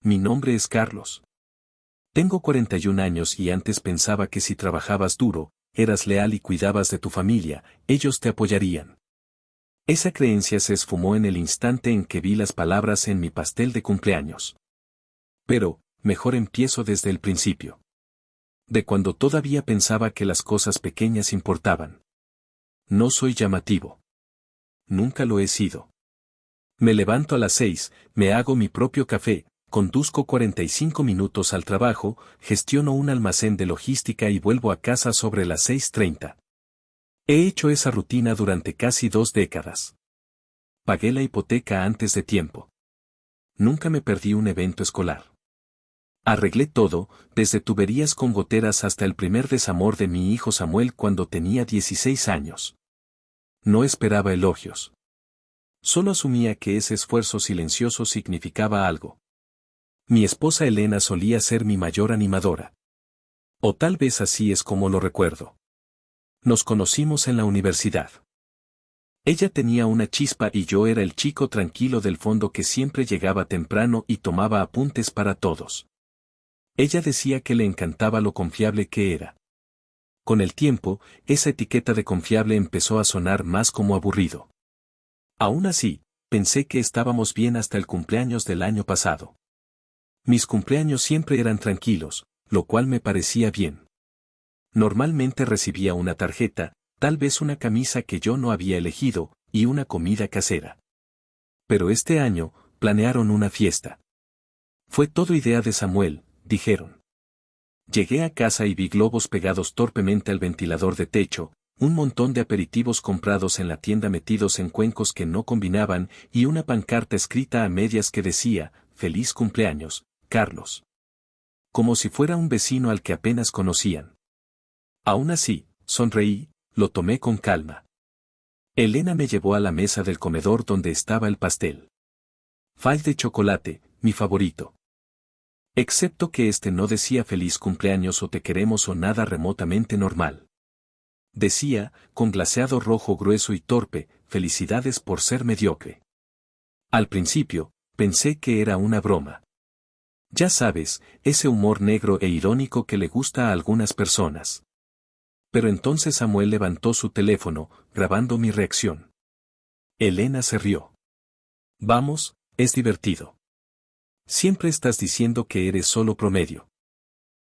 Mi nombre es Carlos. Tengo 41 años y antes pensaba que si trabajabas duro, eras leal y cuidabas de tu familia, ellos te apoyarían. Esa creencia se esfumó en el instante en que vi las palabras en mi pastel de cumpleaños. Pero, mejor empiezo desde el principio. De cuando todavía pensaba que las cosas pequeñas importaban. No soy llamativo. Nunca lo he sido. Me levanto a las 6, me hago mi propio café, conduzco 45 minutos al trabajo, gestiono un almacén de logística y vuelvo a casa sobre las 6:30. He hecho esa rutina durante casi 2 décadas. Pagué la hipoteca antes de tiempo. Nunca me perdí un evento escolar. Arreglé todo, desde tuberías con goteras hasta el primer desamor de mi hijo Samuel cuando tenía 16 años. No esperaba elogios. Solo asumía que ese esfuerzo silencioso significaba algo. Mi esposa Elena solía ser mi mayor animadora. O tal vez así es como lo recuerdo. Nos conocimos en la universidad. Ella tenía una chispa y yo era el chico tranquilo del fondo que siempre llegaba temprano y tomaba apuntes para todos. Ella decía que le encantaba lo confiable que era. Con el tiempo, esa etiqueta de confiable empezó a sonar más como aburrido. Aún así, pensé que estábamos bien hasta el cumpleaños del año pasado. Mis cumpleaños siempre eran tranquilos, lo cual me parecía bien. Normalmente recibía una tarjeta, tal vez una camisa que yo no había elegido, y una comida casera. Pero este año, planearon una fiesta. Fue todo idea de Samuel, dijeron. Llegué a casa y vi globos pegados torpemente al ventilador de techo, un montón de aperitivos comprados en la tienda metidos en cuencos que no combinaban y una pancarta escrita a medias que decía, «Feliz cumpleaños, Carlos». Como si fuera un vecino al que apenas conocían. Aún así, sonreí, lo tomé con calma. Elena me llevó a la mesa del comedor donde estaba el pastel. Fudge de chocolate, mi favorito. Excepto que este no decía feliz cumpleaños o te queremos o nada remotamente normal. Decía, con glaseado rojo grueso y torpe, felicidades por ser mediocre. Al principio, pensé que era una broma. Ya sabes, ese humor negro e irónico que le gusta a algunas personas. Pero entonces Samuel levantó su teléfono, grabando mi reacción. Elena se rió. Vamos, es divertido. Siempre estás diciendo que eres solo promedio.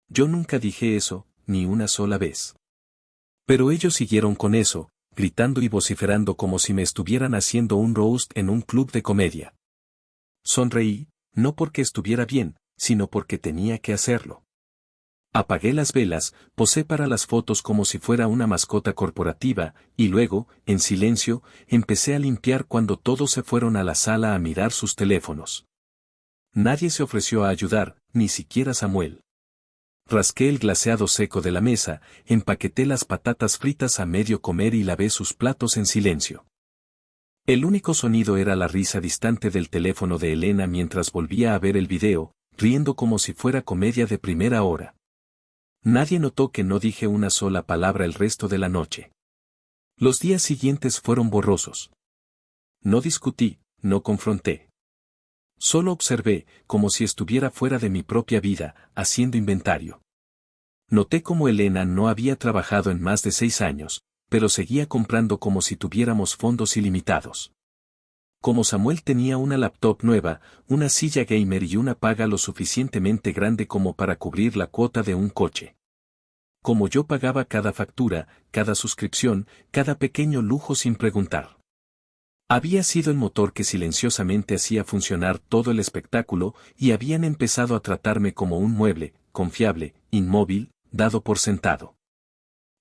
Yo nunca dije eso, ni una sola vez. Pero ellos siguieron con eso, gritando y vociferando como si me estuvieran haciendo un roast en un club de comedia. Sonreí, no porque estuviera bien, sino porque tenía que hacerlo. Apagué las velas, posé para las fotos como si fuera una mascota corporativa, y luego, en silencio, empecé a limpiar cuando todos se fueron a la sala a mirar sus teléfonos. Nadie se ofreció a ayudar, ni siquiera Samuel. Rasqué el glaseado seco de la mesa, empaqueté las patatas fritas a medio comer y lavé sus platos en silencio. El único sonido era la risa distante del teléfono de Elena mientras volvía a ver el video, riendo como si fuera comedia de primera hora. Nadie notó que no dije una sola palabra el resto de la noche. Los días siguientes fueron borrosos. No discutí, no confronté. Solo observé, como si estuviera fuera de mi propia vida, haciendo inventario. Noté cómo Elena no había trabajado en más de 6 años, pero seguía comprando como si tuviéramos fondos ilimitados. Como Samuel tenía una laptop nueva, una silla gamer y una paga lo suficientemente grande como para cubrir la cuota de un coche. Como yo pagaba cada factura, cada suscripción, cada pequeño lujo sin preguntar. Había sido el motor que silenciosamente hacía funcionar todo el espectáculo y habían empezado a tratarme como un mueble, confiable, inmóvil, dado por sentado.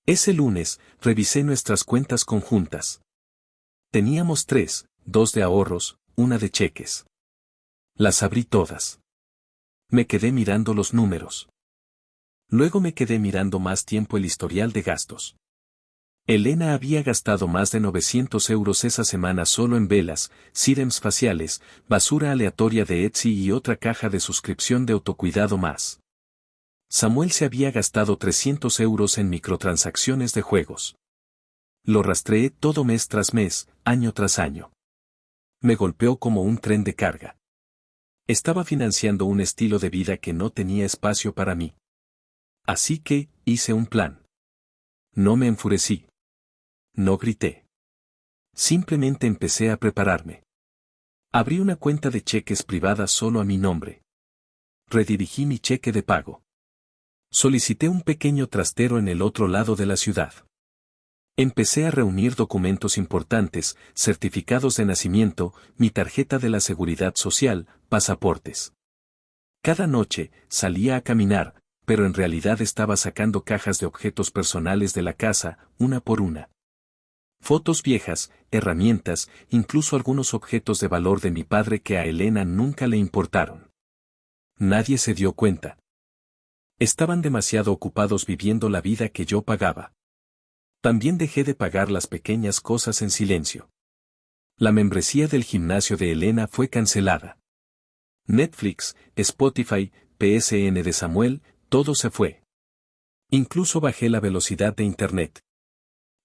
Ese lunes, revisé nuestras cuentas conjuntas. Teníamos 3, 2 de ahorros, una de cheques. Las abrí todas. Me quedé mirando los números. Luego me quedé mirando más tiempo el historial de gastos. Elena había gastado más de 900 euros esa semana solo en velas, sérums faciales, basura aleatoria de Etsy y otra caja de suscripción de autocuidado más. Samuel se había gastado 300 euros en microtransacciones de juegos. Lo rastreé todo mes tras mes, año tras año. Me golpeó como un tren de carga. Estaba financiando un estilo de vida que no tenía espacio para mí. Así que, hice un plan. No me enfurecí. No grité. Simplemente empecé a prepararme. Abrí una cuenta de cheques privada solo a mi nombre. Redirigí mi cheque de pago. Solicité un pequeño trastero en el otro lado de la ciudad. Empecé a reunir documentos importantes, certificados de nacimiento, mi tarjeta de la seguridad social, pasaportes. Cada noche, salía a caminar, pero en realidad estaba sacando cajas de objetos personales de la casa, una por una. Fotos viejas, herramientas, incluso algunos objetos de valor de mi padre que a Elena nunca le importaron. Nadie se dio cuenta. Estaban demasiado ocupados viviendo la vida que yo pagaba. También dejé de pagar las pequeñas cosas en silencio. La membresía del gimnasio de Elena fue cancelada. Netflix, Spotify, PSN de Samuel, todo se fue. Incluso bajé la velocidad de Internet.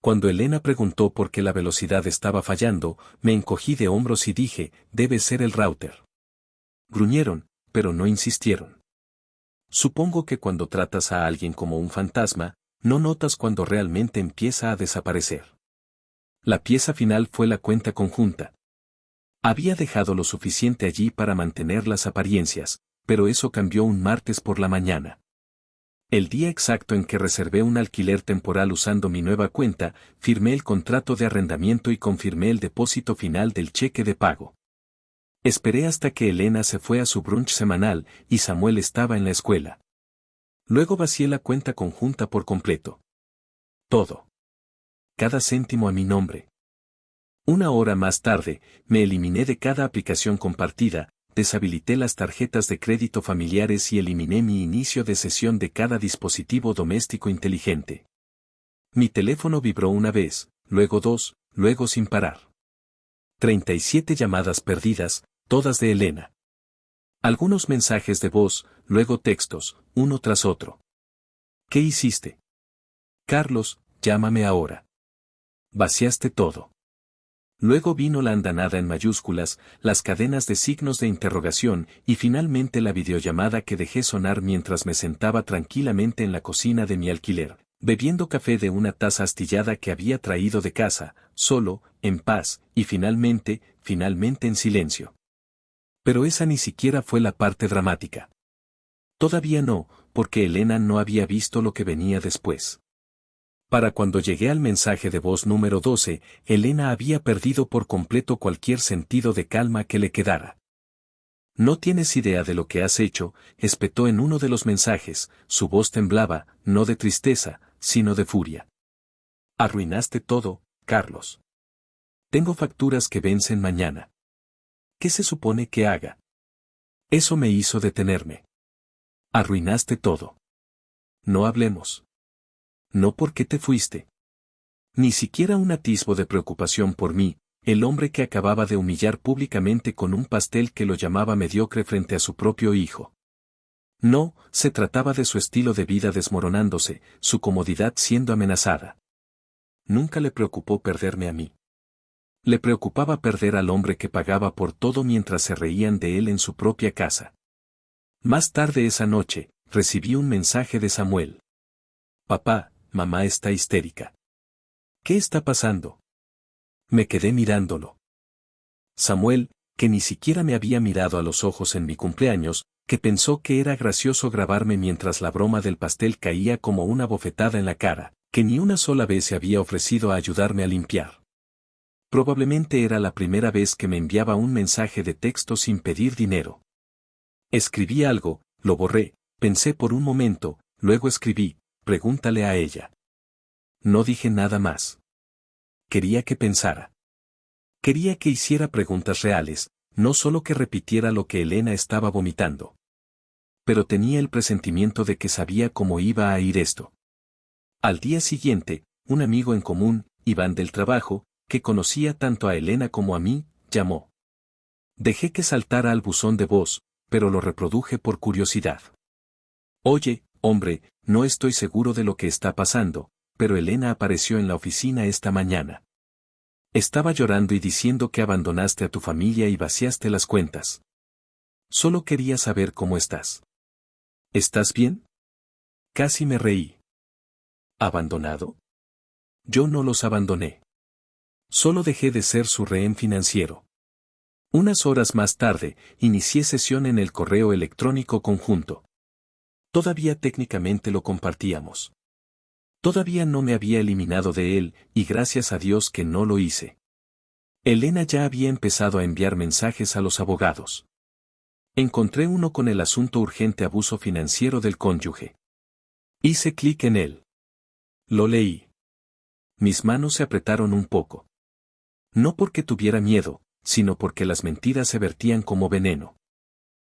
Cuando Elena preguntó por qué la velocidad estaba fallando, me encogí de hombros y dije, debe ser el router. Gruñeron, pero no insistieron. Supongo que cuando tratas a alguien como un fantasma, no notas cuando realmente empieza a desaparecer. La pieza final fue la cuenta conjunta. Había dejado lo suficiente allí para mantener las apariencias, pero eso cambió un martes por la mañana. El día exacto en que reservé un alquiler temporal usando mi nueva cuenta, firmé el contrato de arrendamiento y confirmé el depósito final del cheque de pago. Esperé hasta que Elena se fue a su brunch semanal y Samuel estaba en la escuela. Luego vacié la cuenta conjunta por completo. Todo. Cada céntimo a mi nombre. Una hora más tarde, me eliminé de cada aplicación compartida, deshabilité las tarjetas de crédito familiares y eliminé mi inicio de sesión de cada dispositivo doméstico inteligente. Mi teléfono vibró una vez, luego dos, luego sin parar. 37 llamadas perdidas, todas de Elena. Algunos mensajes de voz, luego textos, uno tras otro. ¿Qué hiciste? Carlos, llámame ahora. Vaciaste todo. Luego vino la andanada en mayúsculas, las cadenas de signos de interrogación y finalmente la videollamada que dejé sonar mientras me sentaba tranquilamente en la cocina de mi alquiler, bebiendo café de una taza astillada que había traído de casa, solo, en paz, y finalmente en silencio. Pero esa ni siquiera fue la parte dramática. Todavía no, porque Elena no había visto lo que venía después. Para cuando llegué al mensaje de voz número 12, Elena había perdido por completo cualquier sentido de calma que le quedara. No tienes idea de lo que has hecho, espetó en uno de los mensajes, su voz temblaba, no de tristeza, sino de furia. Arruinaste todo, Carlos. Tengo facturas que vencen mañana. ¿Qué se supone que haga? Eso me hizo detenerme. Arruinaste todo. No hablemos. No porque te fuiste. Ni siquiera un atisbo de preocupación por mí, el hombre que acababa de humillar públicamente con un pastel que lo llamaba mediocre frente a su propio hijo. No, se trataba de su estilo de vida desmoronándose, su comodidad siendo amenazada. Nunca le preocupó perderme a mí. Le preocupaba perder al hombre que pagaba por todo mientras se reían de él en su propia casa. Más tarde esa noche, recibí un mensaje de Samuel. Papá, mamá está histérica. ¿Qué está pasando? Me quedé mirándolo. Samuel, que ni siquiera me había mirado a los ojos en mi cumpleaños, que pensó que era gracioso grabarme mientras la broma del pastel caía como una bofetada en la cara, que ni una sola vez se había ofrecido a ayudarme a limpiar. Probablemente era la primera vez que me enviaba un mensaje de texto sin pedir dinero. Escribí algo, lo borré, pensé por un momento, luego escribí, pregúntale a ella. No dije nada más. Quería que pensara. Quería que hiciera preguntas reales, no solo que repitiera lo que Elena estaba vomitando. Pero tenía el presentimiento de que sabía cómo iba a ir esto. Al día siguiente, un amigo en común, Iván del trabajo, que conocía tanto a Elena como a mí, llamó. Dejé que saltara al buzón de voz, pero lo reproduje por curiosidad. Oye, hombre, no estoy seguro de lo que está pasando, pero Elena apareció en la oficina esta mañana. Estaba llorando y diciendo que abandonaste a tu familia y vaciaste las cuentas. Solo quería saber cómo estás. ¿Estás bien? Casi me reí. ¿Abandonado? Yo no los abandoné. Solo dejé de ser su rehén financiero. Unas horas más tarde, inicié sesión en el correo electrónico conjunto. Todavía técnicamente lo compartíamos. Todavía no me había eliminado de él, y gracias a Dios que no lo hice. Elena ya había empezado a enviar mensajes a los abogados. Encontré uno con el asunto urgente abuso financiero del cónyuge. Hice clic en él. Lo leí. Mis manos se apretaron un poco. No porque tuviera miedo, sino porque las mentiras se vertían como veneno.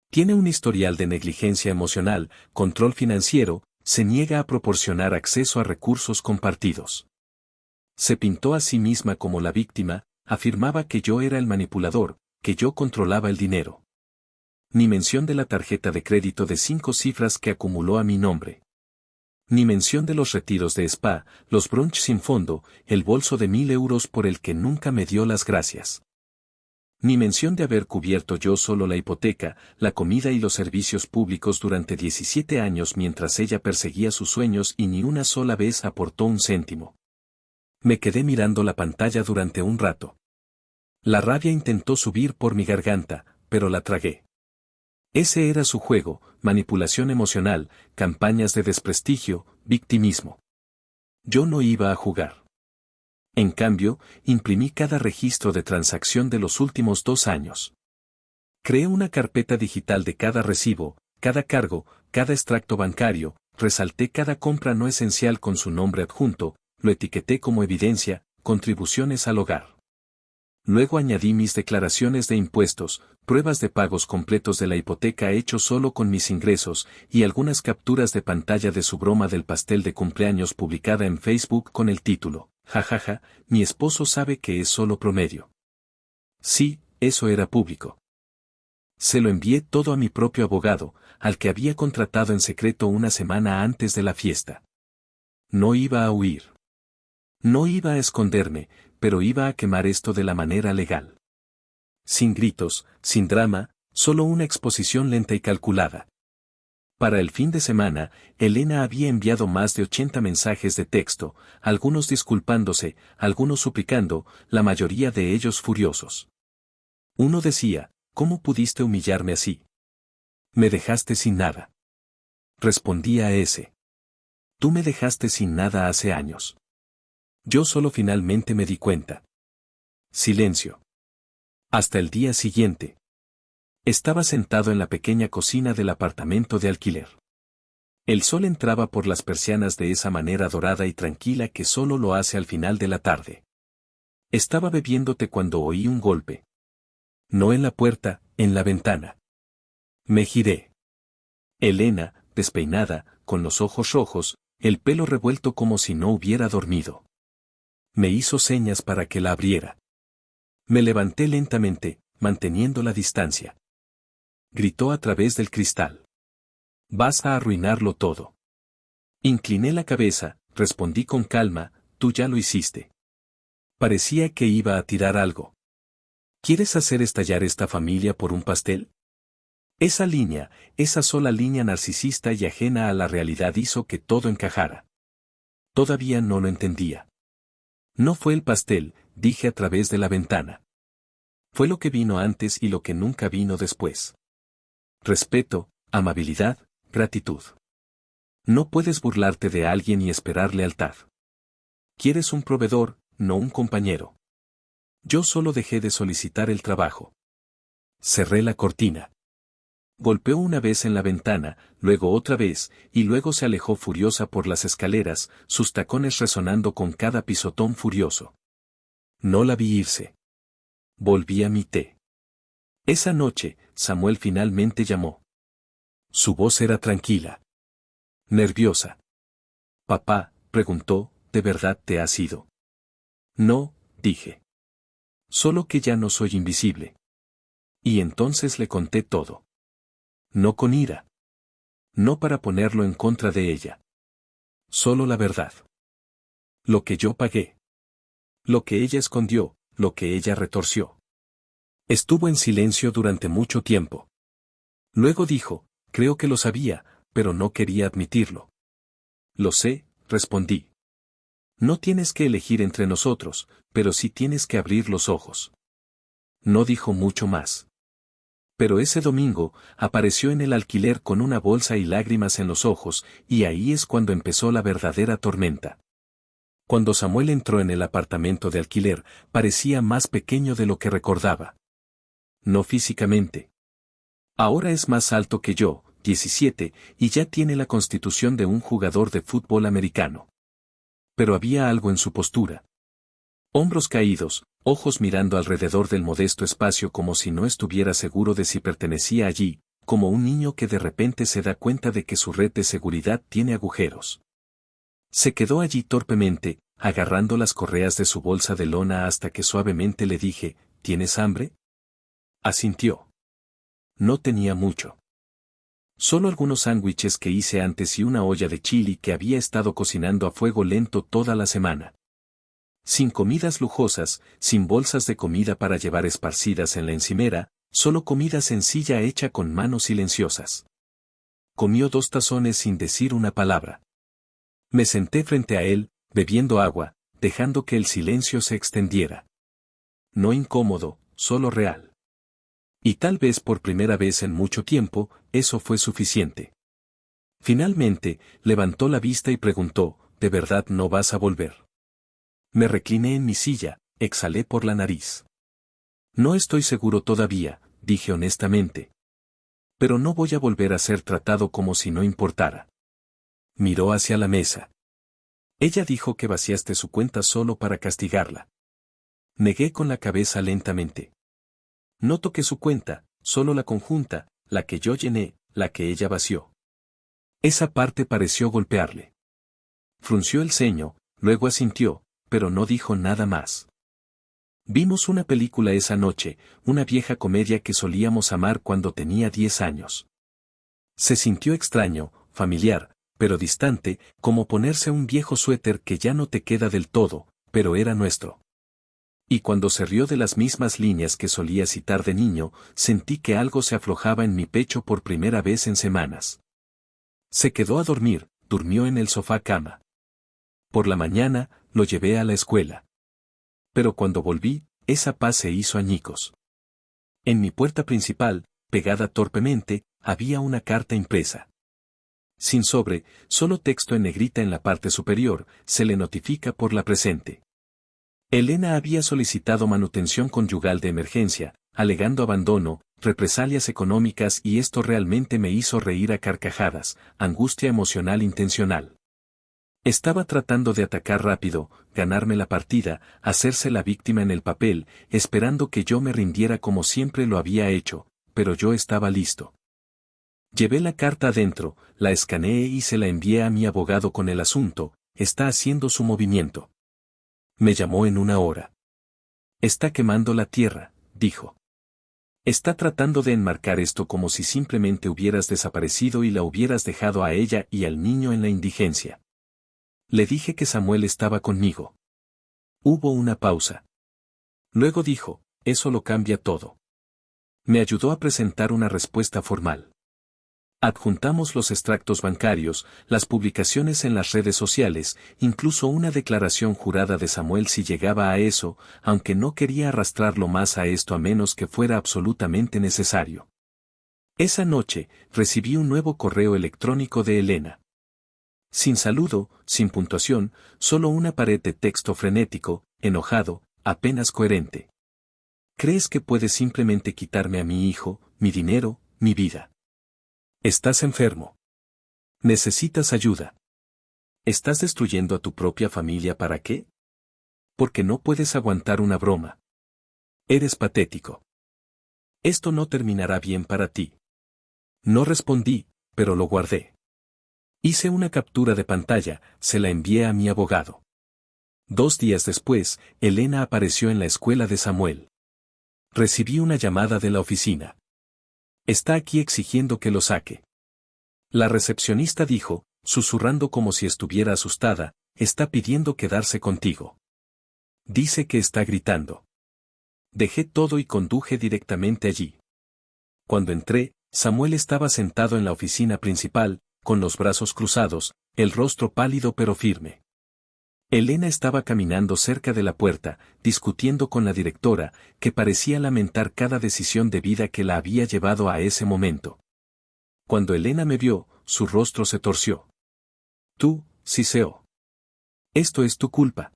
Tiene un historial de negligencia emocional, control financiero, se niega a proporcionar acceso a recursos compartidos. Se pintó a sí misma como la víctima, afirmaba que yo era el manipulador, que yo controlaba el dinero. Ni mención de la tarjeta de crédito de 5 cifras que acumuló a mi nombre. Ni mención de los retiros de spa, los brunch sin fondo, el bolso de 1.000 euros por el que nunca me dio las gracias. Ni mención de haber cubierto yo solo la hipoteca, la comida y los servicios públicos durante 17 años mientras ella perseguía sus sueños y ni una sola vez aportó un céntimo. Me quedé mirando la pantalla durante un rato. La rabia intentó subir por mi garganta, pero la tragué. Ese era su juego, manipulación emocional, campañas de desprestigio, victimismo. Yo no iba a jugar. En cambio, imprimí cada registro de transacción de los últimos 2 años. Creé una carpeta digital de cada recibo, cada cargo, cada extracto bancario, resalté cada compra no esencial con su nombre adjunto, lo etiqueté como evidencia, contribuciones al hogar. Luego añadí mis declaraciones de impuestos, pruebas de pagos completos de la hipoteca hechos solo con mis ingresos, y algunas capturas de pantalla de su broma del pastel de cumpleaños publicada en Facebook con el título, jajaja, mi esposo sabe que es solo promedio. Sí, eso era público. Se lo envié todo a mi propio abogado, al que había contratado en secreto una semana antes de la fiesta. No iba a huir. No iba a esconderme, pero iba a quemar esto de la manera legal. Sin gritos, sin drama, solo una exposición lenta y calculada. Para el fin de semana, Elena había enviado más de 80 mensajes de texto, algunos disculpándose, algunos suplicando, la mayoría de ellos furiosos. Uno decía, ¿cómo pudiste humillarme así? Me dejaste sin nada. Respondía a ese. Tú me dejaste sin nada hace años. Yo solo finalmente me di cuenta. Silencio. Hasta el día siguiente. Estaba sentado en la pequeña cocina del apartamento de alquiler. El sol entraba por las persianas de esa manera dorada y tranquila que solo lo hace al final de la tarde. Estaba bebiendo té cuando oí un golpe. No en la puerta, en la ventana. Me giré. Elena, despeinada, con los ojos rojos, el pelo revuelto como si no hubiera dormido. Me hizo señas para que la abriera. Me levanté lentamente, manteniendo la distancia. Gritó a través del cristal. Vas a arruinarlo todo. Incliné la cabeza, respondí con calma, tú ya lo hiciste. Parecía que iba a tirar algo. ¿Quieres hacer estallar esta familia por un pastel? Esa línea, esa sola línea narcisista y ajena a la realidad hizo que todo encajara. Todavía no lo entendía. No fue el pastel, dije a través de la ventana. Fue lo que vino antes y lo que nunca vino después. Respeto, amabilidad, gratitud. No puedes burlarte de alguien y esperar lealtad. Quieres un proveedor, no un compañero. Yo solo dejé de solicitar el trabajo. Cerré la cortina. Golpeó una vez en la ventana, luego otra vez, y luego se alejó furiosa por las escaleras, sus tacones resonando con cada pisotón furioso. No la vi irse. Volví a mi té. Esa noche, Samuel finalmente llamó. Su voz era tranquila. Nerviosa. Papá, preguntó, ¿de verdad te has ido? No, dije. Solo que ya no soy invisible. Y entonces le conté todo. No con ira. No para ponerlo en contra de ella. Solo la verdad. Lo que yo pagué. Lo que ella escondió, lo que ella retorció. Estuvo en silencio durante mucho tiempo. Luego dijo, creo que lo sabía, pero no quería admitirlo. Lo sé, respondí. No tienes que elegir entre nosotros, pero sí tienes que abrir los ojos. No dijo mucho más. Pero ese domingo, apareció en el alquiler con una bolsa y lágrimas en los ojos, y ahí es cuando empezó la verdadera tormenta. Cuando Samuel entró en el apartamento de alquiler, parecía más pequeño de lo que recordaba. No físicamente. Ahora es más alto que yo, 17, y ya tiene la constitución de un jugador de fútbol americano. Pero había algo en su postura. Hombros caídos, ojos mirando alrededor del modesto espacio como si no estuviera seguro de si pertenecía allí, como un niño que de repente se da cuenta de que su red de seguridad tiene agujeros. Se quedó allí torpemente, agarrando las correas de su bolsa de lona hasta que suavemente le dije, ¿tienes hambre? Asintió. No tenía mucho. Solo algunos sándwiches que hice antes y una olla de chili que había estado cocinando a fuego lento toda la semana. Sin comidas lujosas, sin bolsas de comida para llevar esparcidas en la encimera, solo comida sencilla hecha con manos silenciosas. Comió 2 tazones sin decir una palabra. Me senté frente a él, bebiendo agua, dejando que el silencio se extendiera. No incómodo, solo real. Y tal vez por primera vez en mucho tiempo, eso fue suficiente. Finalmente, levantó la vista y preguntó, ¿de verdad no vas a volver? Me recliné en mi silla, exhalé por la nariz. No estoy seguro todavía, dije honestamente. Pero no voy a volver a ser tratado como si no importara. Miró hacia la mesa. Ella dijo que vaciaste su cuenta solo para castigarla. Negué con la cabeza lentamente. No toqué su cuenta, solo la conjunta, la que yo llené, la que ella vació. Esa parte pareció golpearle. Frunció el ceño, luego asintió, pero no dijo nada más. Vimos una película esa noche, una vieja comedia que solíamos amar cuando tenía 10 años. Se sintió extraño, familiar, pero distante, como ponerse un viejo suéter que ya no te queda del todo, pero era nuestro. Y cuando se rió de las mismas líneas que solía citar de niño, sentí que algo se aflojaba en mi pecho por primera vez en semanas. Se quedó a dormir, durmió en el sofá cama. Por la mañana, lo llevé a la escuela. Pero cuando volví, esa paz se hizo añicos. En mi puerta principal, pegada torpemente, había una carta impresa. Sin sobre, solo texto en negrita en la parte superior, se le notifica por la presente. Elena había solicitado manutención conyugal de emergencia, alegando abandono, represalias económicas y esto realmente me hizo reír a carcajadas, angustia emocional intencional. Estaba tratando de atacar rápido, ganarme la partida, hacerse la víctima en el papel, esperando que yo me rindiera como siempre lo había hecho, pero yo estaba listo. Llevé la carta adentro, la escaneé y se la envié a mi abogado con el asunto, está haciendo su movimiento. Me llamó en 1 hora. Está quemando la tierra, dijo. Está tratando de enmarcar esto como si simplemente hubieras desaparecido y la hubieras dejado a ella y al niño en la indigencia. Le dije que Samuel estaba conmigo. Hubo una pausa. Luego dijo, eso lo cambia todo. Me ayudó a presentar una respuesta formal. Adjuntamos los extractos bancarios, las publicaciones en las redes sociales, incluso una declaración jurada de Samuel si llegaba a eso, aunque no quería arrastrarlo más a esto a menos que fuera absolutamente necesario. Esa noche, recibí un nuevo correo electrónico de Elena. Sin saludo, sin puntuación, solo una pared de texto frenético, enojado, apenas coherente. ¿Crees que puedes simplemente quitarme a mi hijo, mi dinero, mi vida? Estás enfermo. Necesitas ayuda. ¿Estás destruyendo a tu propia familia para qué? Porque no puedes aguantar una broma. Eres patético. Esto no terminará bien para ti. No respondí, pero lo guardé. Hice una captura de pantalla, se la envié a mi abogado. 2 días después, Elena apareció en la escuela de Samuel. Recibí una llamada de la oficina. Está aquí exigiendo que lo saque. La recepcionista dijo, susurrando como si estuviera asustada, está pidiendo quedarse contigo. Dice que está gritando. Dejé todo y conduje directamente allí. Cuando entré, Samuel estaba sentado en la oficina principal, con los brazos cruzados, el rostro pálido pero firme. Elena estaba caminando cerca de la puerta, discutiendo con la directora, que parecía lamentar cada decisión de vida que la había llevado a ese momento. Cuando Elena me vio, su rostro se torció. Tú, Siseo. Esto es tu culpa.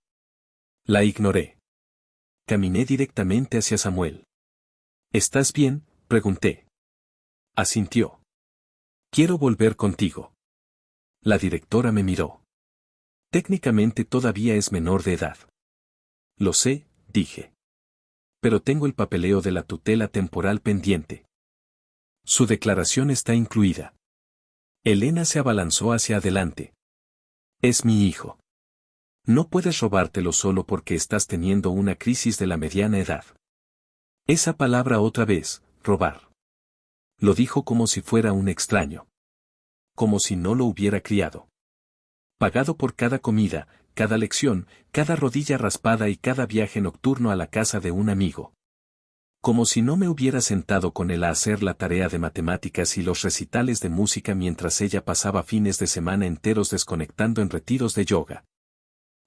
La ignoré. Caminé directamente hacia Samuel. ¿Estás bien?, pregunté. Asintió. Quiero volver contigo. La directora me miró. Técnicamente todavía es menor de edad. Lo sé, dije. Pero tengo el papeleo de la tutela temporal pendiente. Su declaración está incluida. Elena se abalanzó hacia adelante. Es mi hijo. No puedes robártelo solo porque estás teniendo una crisis de la mediana edad. Esa palabra otra vez, robar. Lo dijo como si fuera un extraño. Como si no lo hubiera criado. Pagado por cada comida, cada lección, cada rodilla raspada y cada viaje nocturno a la casa de un amigo. Como si no me hubiera sentado con él a hacer la tarea de matemáticas y los recitales de música mientras ella pasaba fines de semana enteros desconectando en retiros de yoga.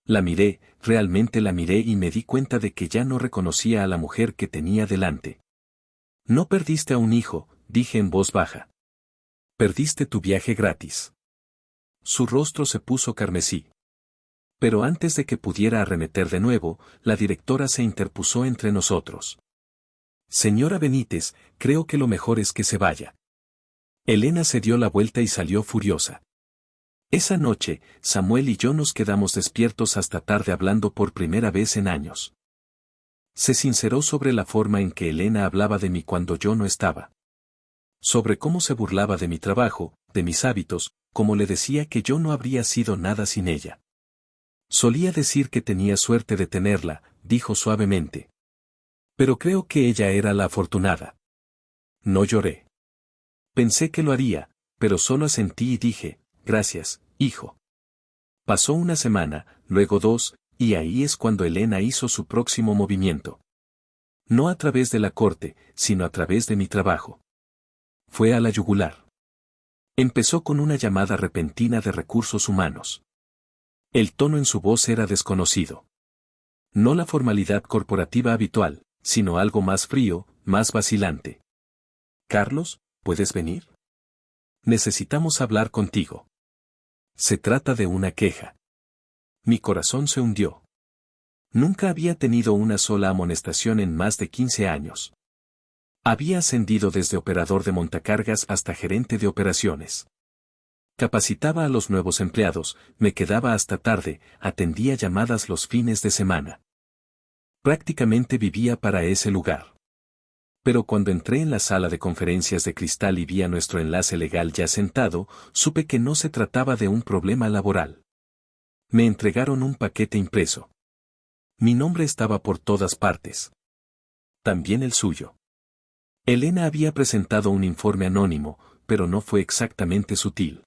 La miré, realmente la miré y me di cuenta de que ya no reconocía a la mujer que tenía delante. No perdiste a un hijo, dije en voz baja. Perdiste tu viaje gratis. Su rostro se puso carmesí. Pero antes de que pudiera arremeter de nuevo, la directora se interpuso entre nosotros. Señora Benítez, creo que lo mejor es que se vaya. Elena se dio la vuelta y salió furiosa. Esa noche, Samuel y yo nos quedamos despiertos hasta tarde hablando por primera vez en años. Se sinceró sobre la forma en que Elena hablaba de mí cuando yo no estaba. Sobre cómo se burlaba de mi trabajo, de mis hábitos, como le decía que yo no habría sido nada sin ella. Solía decir que tenía suerte de tenerla, dijo suavemente. Pero creo que ella era la afortunada. No lloré. Pensé que lo haría, pero solo asentí y dije, gracias, hijo. Pasó una semana, luego 2, y ahí es cuando Elena hizo su próximo movimiento. No a través de la corte, sino a través de mi trabajo. Fue a la yugular. Empezó con una llamada repentina de recursos humanos. El tono en su voz era desconocido. No la formalidad corporativa habitual, sino algo más frío, más vacilante. Carlos, ¿puedes venir? Necesitamos hablar contigo. Se trata de una queja. Mi corazón se hundió. Nunca había tenido una sola amonestación en más de 15 años. Había ascendido desde operador de montacargas hasta gerente de operaciones. Capacitaba a los nuevos empleados, me quedaba hasta tarde, atendía llamadas los fines de semana. Prácticamente vivía para ese lugar. Pero cuando entré en la sala de conferencias de cristal y vi a nuestro enlace legal ya sentado, supe que no se trataba de un problema laboral. Me entregaron un paquete impreso. Mi nombre estaba por todas partes. También el suyo. Elena había presentado un informe anónimo, pero no fue exactamente sutil.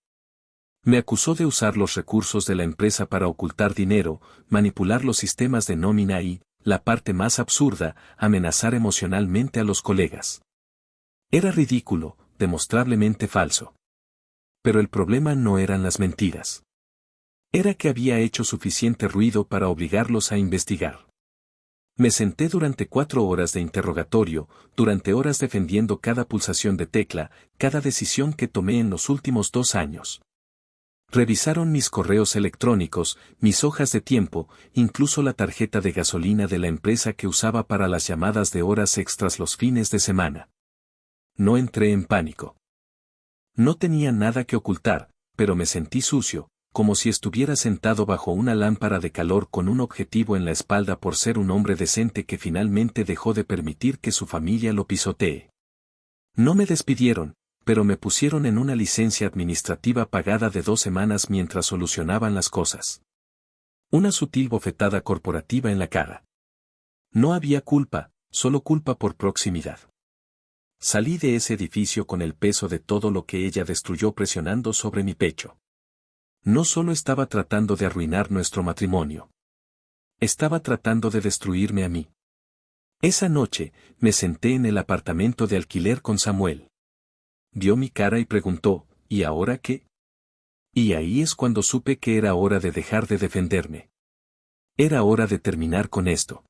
Me acusó de usar los recursos de la empresa para ocultar dinero, manipular los sistemas de nómina y, la parte más absurda, amenazar emocionalmente a los colegas. Era ridículo, demostrablemente falso. Pero el problema no eran las mentiras. Era que había hecho suficiente ruido para obligarlos a investigar. Me senté durante 4 horas de interrogatorio, durante horas defendiendo cada pulsación de tecla, cada decisión que tomé en los últimos 2 años. Revisaron mis correos electrónicos, mis hojas de tiempo, incluso la tarjeta de gasolina de la empresa que usaba para las llamadas de horas extras los fines de semana. No entré en pánico. No tenía nada que ocultar, pero me sentí sucio, como si estuviera sentado bajo una lámpara de calor con un objetivo en la espalda por ser un hombre decente que finalmente dejó de permitir que su familia lo pisotee. No me despidieron, pero me pusieron en una licencia administrativa pagada de 2 semanas mientras solucionaban las cosas. Una sutil bofetada corporativa en la cara. No había culpa, solo culpa por proximidad. Salí de ese edificio con el peso de todo lo que ella destruyó presionando sobre mi pecho. No solo estaba tratando de arruinar nuestro matrimonio. Estaba tratando de destruirme a mí. Esa noche, me senté en el apartamento de alquiler con Samuel. Vio mi cara y preguntó, ¿y ahora qué? Y ahí es cuando supe que era hora de dejar de defenderme. Era hora de terminar con esto.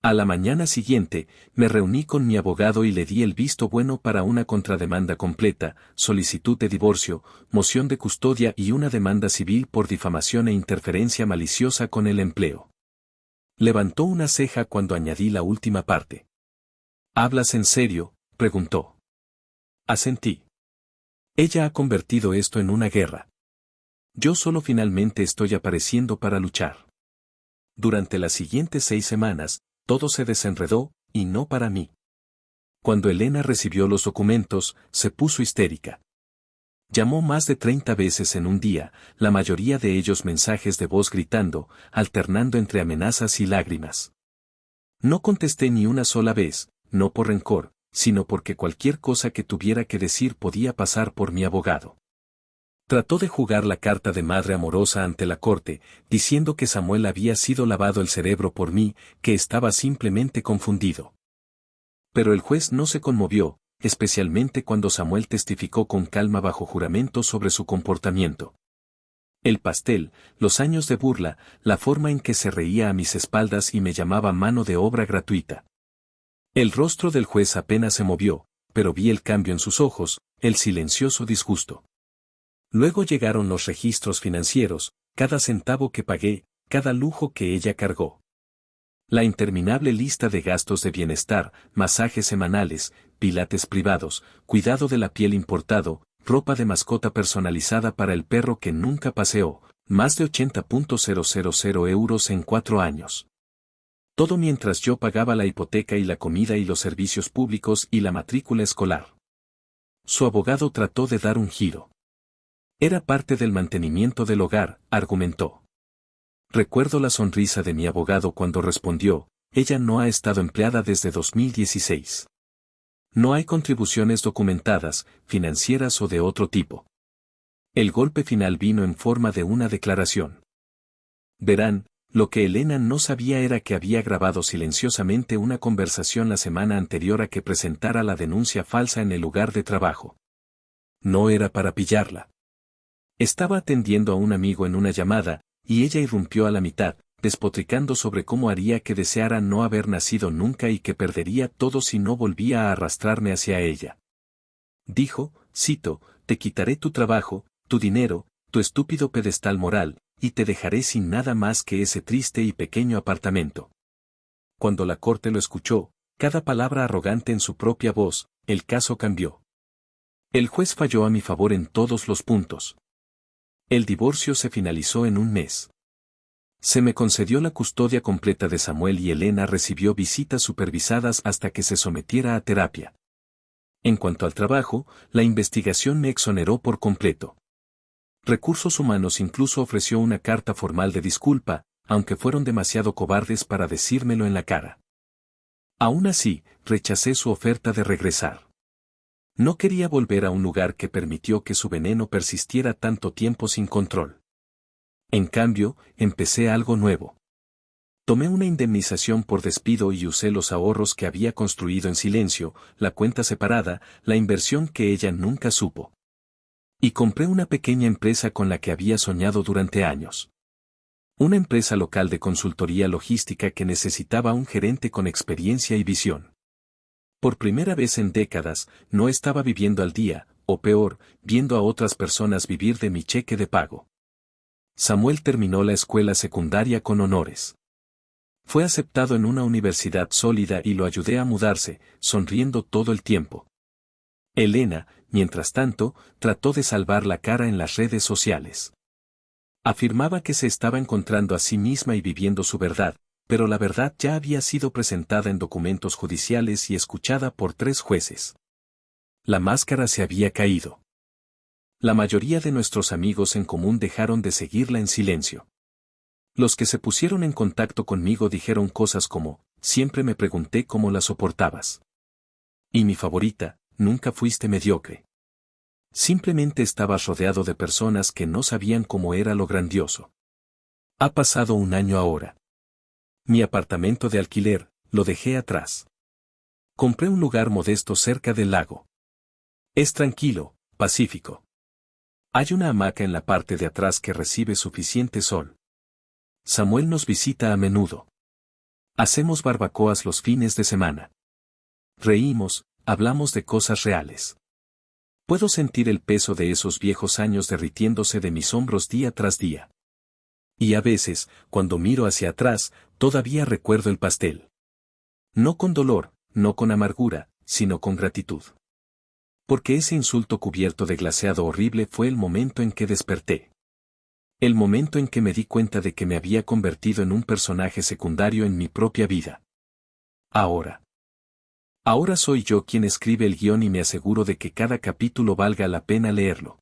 A la mañana siguiente, me reuní con mi abogado y le di el visto bueno para una contrademanda completa, solicitud de divorcio, moción de custodia y una demanda civil por difamación e interferencia maliciosa con el empleo. Levantó una ceja cuando añadí la última parte. ¿Hablas en serio?, preguntó. Asentí. Ella ha convertido esto en una guerra. Yo solo finalmente estoy apareciendo para luchar. Durante las siguientes 6 semanas, todo se desenredó, y no para mí. Cuando Elena recibió los documentos, se puso histérica. Llamó más de 30 veces en un día, la mayoría de ellos mensajes de voz gritando, alternando entre amenazas y lágrimas. No contesté ni una sola vez, no por rencor, sino porque cualquier cosa que tuviera que decir podía pasar por mi abogado. Trató de jugar la carta de madre amorosa ante la corte, diciendo que Samuel había sido lavado el cerebro por mí, que estaba simplemente confundido. Pero el juez no se conmovió, especialmente cuando Samuel testificó con calma bajo juramento sobre su comportamiento. El pastel, los años de burla, la forma en que se reía a mis espaldas y me llamaba mano de obra gratuita. El rostro del juez apenas se movió, pero vi el cambio en sus ojos, el silencioso disgusto. Luego llegaron los registros financieros, cada centavo que pagué, cada lujo que ella cargó. La interminable lista de gastos de bienestar, masajes semanales, pilates privados, cuidado de la piel importado, ropa de mascota personalizada para el perro que nunca paseó, más de 80.000 euros en 4 años. Todo mientras yo pagaba la hipoteca y la comida y los servicios públicos y la matrícula escolar. Su abogado trató de dar un giro. Era parte del mantenimiento del hogar, argumentó. Recuerdo la sonrisa de mi abogado cuando respondió, ella no ha estado empleada desde 2016. No hay contribuciones documentadas, financieras o de otro tipo. El golpe final vino en forma de una declaración. Verán, lo que Elena no sabía era que había grabado silenciosamente una conversación la semana anterior a que presentara la denuncia falsa en el lugar de trabajo. No era para pillarla. Estaba atendiendo a un amigo en una llamada, y ella irrumpió a la mitad, despotricando sobre cómo haría que deseara no haber nacido nunca y que perdería todo si no volvía a arrastrarme hacia ella. Dijo, cito, te quitaré tu trabajo, tu dinero, tu estúpido pedestal moral, y te dejaré sin nada más que ese triste y pequeño apartamento. Cuando la corte lo escuchó, cada palabra arrogante en su propia voz, el caso cambió. El juez falló a mi favor en todos los puntos. El divorcio se finalizó en un mes. Se me concedió la custodia completa de Samuel y Elena recibió visitas supervisadas hasta que se sometiera a terapia. En cuanto al trabajo, la investigación me exoneró por completo. Recursos Humanos incluso ofreció una carta formal de disculpa, aunque fueron demasiado cobardes para decírmelo en la cara. Aún así, rechacé su oferta de regresar. No quería volver a un lugar que permitió que su veneno persistiera tanto tiempo sin control. En cambio, empecé algo nuevo. Tomé una indemnización por despido y usé los ahorros que había construido en silencio, la cuenta separada, la inversión que ella nunca supo. Y compré una pequeña empresa con la que había soñado durante años. Una empresa local de consultoría logística que necesitaba un gerente con experiencia y visión. Por primera vez en décadas, no estaba viviendo al día, o peor, viendo a otras personas vivir de mi cheque de pago. Samuel terminó la escuela secundaria con honores. Fue aceptado en una universidad sólida y lo ayudé a mudarse, sonriendo todo el tiempo. Elena, mientras tanto, trató de salvar la cara en las redes sociales. Afirmaba que se estaba encontrando a sí misma y viviendo su verdad, pero la verdad ya había sido presentada en documentos judiciales y escuchada por 3 jueces. La máscara se había caído. La mayoría de nuestros amigos en común dejaron de seguirla en silencio. Los que se pusieron en contacto conmigo dijeron cosas como, siempre me pregunté cómo la soportabas. Y mi favorita, nunca fuiste mediocre. Simplemente estabas rodeado de personas que no sabían cómo era lo grandioso. Ha pasado un año ahora. Mi apartamento de alquiler, lo dejé atrás. Compré un lugar modesto cerca del lago. Es tranquilo, pacífico. Hay una hamaca en la parte de atrás que recibe suficiente sol. Samuel nos visita a menudo. Hacemos barbacoas los fines de semana. Reímos, hablamos de cosas reales. Puedo sentir el peso de esos viejos años derritiéndose de mis hombros día tras día. Y a veces, cuando miro hacia atrás, todavía recuerdo el pastel. No con dolor, no con amargura, sino con gratitud. Porque ese insulto cubierto de glaseado horrible fue el momento en que desperté. El momento en que me di cuenta de que me había convertido en un personaje secundario en mi propia vida. Ahora soy yo quien escribe el guión y me aseguro de que cada capítulo valga la pena leerlo.